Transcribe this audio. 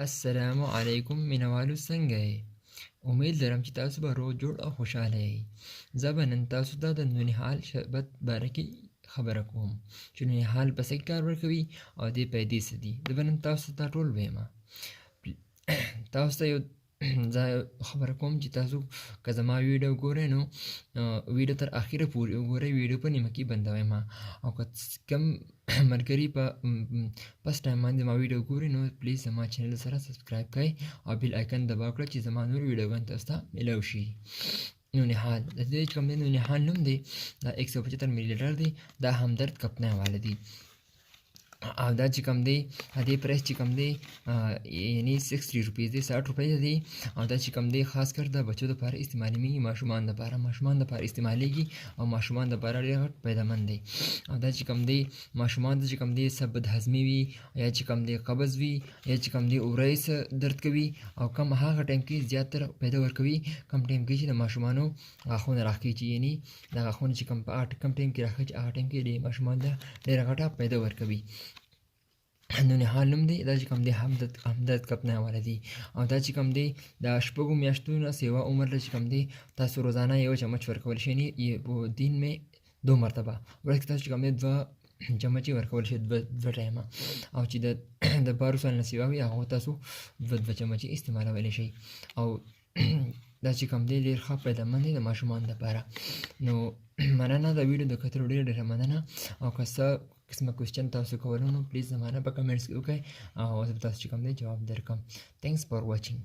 السلام علیکم مینوالو څنګه یې؟ امید لرم چې تاسو به روغ جوړ او خوشحاله یئ. زه به نن تاسو ته د نونیحال شربت باره کې خبره کوم چې نونیحال په څه کې کار ورکوي او دې پیدې څه دي. زه به نن تاسو ته ټول ویمه. تاسو ته یو زه خبره کوم چې تاسو که زما ویډیو ګورئ نو ویډیو تر اخره پورې وګورئ، ویډیو په نیمه کې بندوئ ما. او که کم ملګري په فسټ ټایم باندې زما ویډیو ګوري نو پلیز زما چینل سره سبسکرایب کړئ او بیل آیکن دباو کړئ چې زما نور ویډیوګان تاسو ته میلاو شي. نونیحال د دې چې کوم دی نونیحال نوم دی دا 175 ملي لیټر دی. دا همدرد کمپنۍ والا دی او دا چې کوم دی دې پرایس چې کوم دی یعنی 60 روپیز دی، 60 روپۍ دی. او دا چې کوم دی خاص کر د بچو لپاره استعمالېږي، ماشومان لپاره استعمالېږي او ماشومان لپاره ډېر غټ فایدهمند دی. او دا چې کوم دی ماشومان ته چې کوم دی څه بدهضمي وي یا چې کوم دی قبض وي یا چې کوم دی اورۍ څه درد کوي او کم هغه ټایم کې زیاتره فایده ورکوي کم ټایم کې چې د ماشومانو غاښونه راخیچي، یعنی د غاښونه چې کم ټایم کې راخیچي هغه ټایم کې د ماشومان ته ډېره غټه فایده ورکوي. نونیحال نوم دی. دا چې کوم دی همدرد کمپنۍ والا دی. او دا چې کوم دی د شپږو میاشتو نه سیوا عمر له چې کوم دی تاسو روزانه یو چمچ ورکول شي، یعنی په دین میں 2 مرتبه ورځ کې تاسو چې کوم دی 2 چمچې ورکول شي، 2 ټایمه. او چې د 12 سال نه سیوا وي هغه تاسو 2 چمچې استعمالولی شئ. او دا چې کوم دی ډېر ښه فایدهمند دی د ماشومانو لپاره. نو مننه د ویډیو د کتلو ډېره مننه. او که څه قسمه کوېسچن تاسو کولی نو پلیز زما نه په کمنټس کې وکړئ او زه به تاسو چې کوم دی جواب درکړم. تھینکس فار واچینګ.